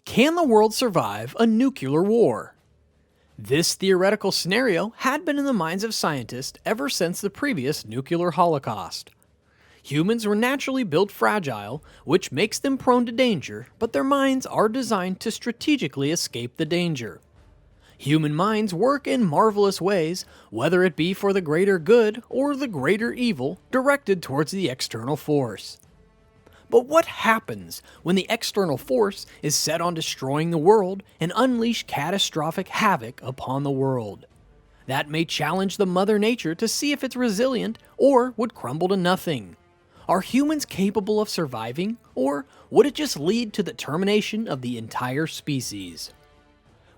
Can the world survive a nuclear war? This theoretical scenario had been in the minds of scientists ever since the previous nuclear holocaust. Humans were naturally built fragile, which makes them prone to danger, but their minds are designed to strategically escape the danger. Human minds work in marvelous ways, whether it be for the greater good or the greater evil directed towards the external force. But what happens when the external force is set on destroying the world and unleash catastrophic havoc upon the world? That may challenge the Mother Nature to see if it's resilient or would crumble to nothing. Are humans capable of surviving, or would it just lead to the termination of the entire species?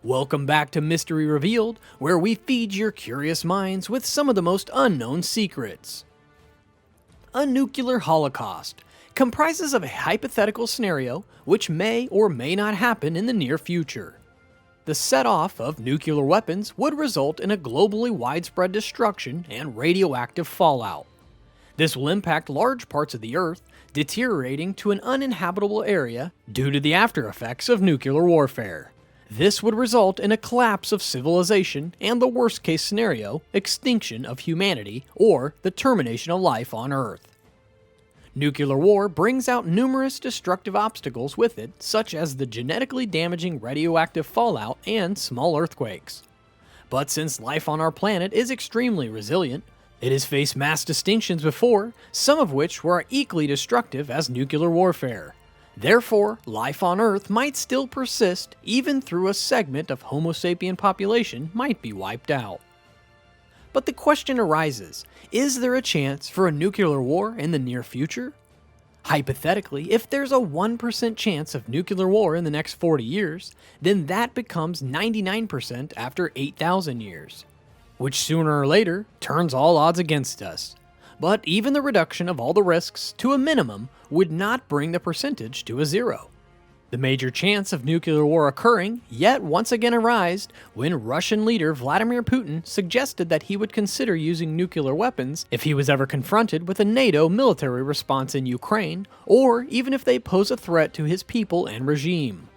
Welcome back to Mystery Revealed, where we feed your curious minds with some of the most unknown secrets. A nuclear holocaust comprises of a hypothetical scenario which may or may not happen in the near future. The set-off of nuclear weapons would result in a globally widespread destruction and radioactive fallout. This will impact large parts of the Earth, deteriorating to an uninhabitable area due to the after effects of nuclear warfare. This would result in a collapse of civilization and the worst-case scenario, extinction of humanity or the termination of life on Earth. Nuclear war brings out numerous destructive obstacles with it, such as the genetically damaging radioactive fallout and small earthquakes. But since life on our planet is extremely resilient, it has faced mass extinctions before, some of which were equally destructive as nuclear warfare. Therefore, life on Earth might still persist even through a segment of Homo sapien population might be wiped out. But the question arises, is there a chance for a nuclear war in the near future? Hypothetically, if there's a 1% chance of nuclear war in the next 40 years, then that becomes 99% after 8,000 years, which sooner or later turns all odds against us. But even the reduction of all the risks to a minimum would not bring the percentage to a zero. The major chance of nuclear war occurring yet once again arose when Russian leader Vladimir Putin suggested that he would consider using nuclear weapons if he was ever confronted with a NATO military response in Ukraine, or even if they pose a threat to his people and regime.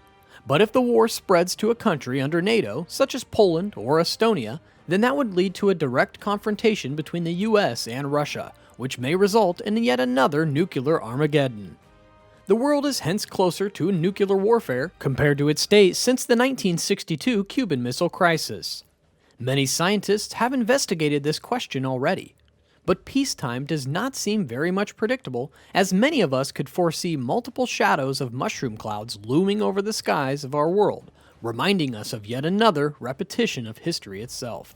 But if the war spreads to a country under NATO, such as Poland or Estonia, then that would lead to a direct confrontation between the US and Russia, which may result in yet another nuclear Armageddon. The world is hence closer to nuclear warfare compared to its state since the 1962 Cuban Missile Crisis. Many scientists have investigated this question already, but peacetime does not seem very much predictable, as many of us could foresee multiple shadows of mushroom clouds looming over the skies of our world, reminding us of yet another repetition of history itself.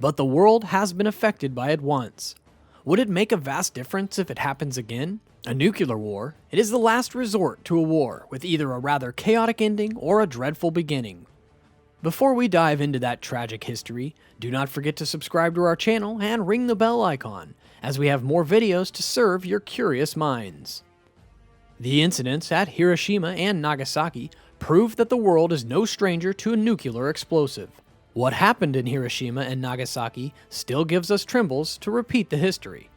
But the world has been affected by it once. Would it make a vast difference if it happens again? A nuclear war, it is the last resort to a war with either a rather chaotic ending or a dreadful beginning. Before we dive into that tragic history, do not forget to subscribe to our channel and ring the bell icon, as we have more videos to serve your curious minds. The incidents at Hiroshima and Nagasaki prove that the world is no stranger to a nuclear explosive. What happened in Hiroshima and Nagasaki still gives us trembles to repeat the history.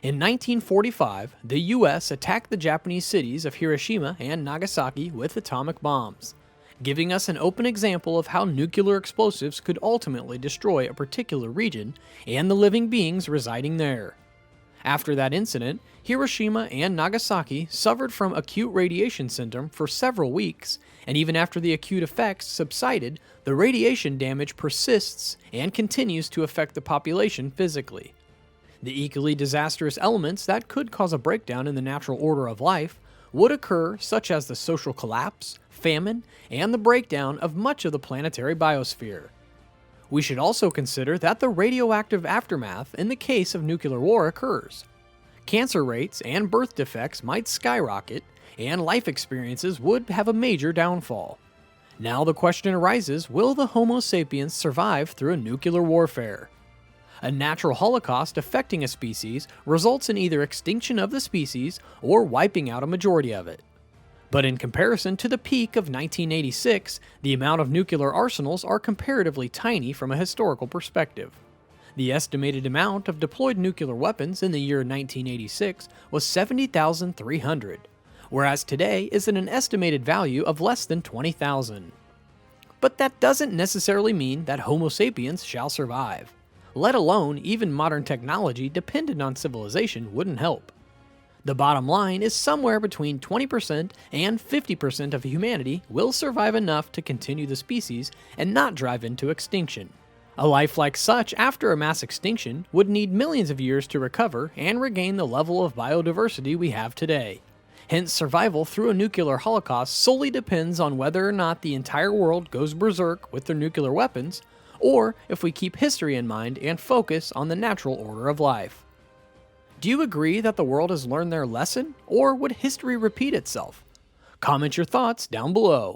In 1945, the US attacked the Japanese cities of Hiroshima and Nagasaki with atomic bombs, giving us an open example of how nuclear explosives could ultimately destroy a particular region and the living beings residing there. After that incident, Hiroshima and Nagasaki suffered from acute radiation syndrome for several weeks, and even after the acute effects subsided, the radiation damage persists and continues to affect the population physically. The equally disastrous elements that could cause a breakdown in the natural order of life would occur, such as the social collapse, famine, and the breakdown of much of the planetary biosphere. We should also consider that the radioactive aftermath in the case of nuclear war occurs. Cancer rates and birth defects might skyrocket, and life experiences would have a major downfall. Now the question arises, will the Homo sapiens survive through a nuclear warfare? A natural holocaust affecting a species results in either extinction of the species or wiping out a majority of it. But in comparison to the peak of 1986, the amount of nuclear arsenals are comparatively tiny from a historical perspective. The estimated amount of deployed nuclear weapons in the year 1986 was 70,300, whereas today is at an estimated value of less than 20,000. But that doesn't necessarily mean that Homo sapiens shall survive, let alone even modern technology dependent on civilization wouldn't help. The bottom line is somewhere between 20% and 50% of humanity will survive enough to continue the species and not drive into extinction. A life like such after a mass extinction would need millions of years to recover and regain the level of biodiversity we have today. Hence, survival through a nuclear holocaust solely depends on whether or not the entire world goes berserk with their nuclear weapons, or if we keep history in mind and focus on the natural order of life. Do you agree that the world has learned their lesson, or would history repeat itself? Comment your thoughts down below.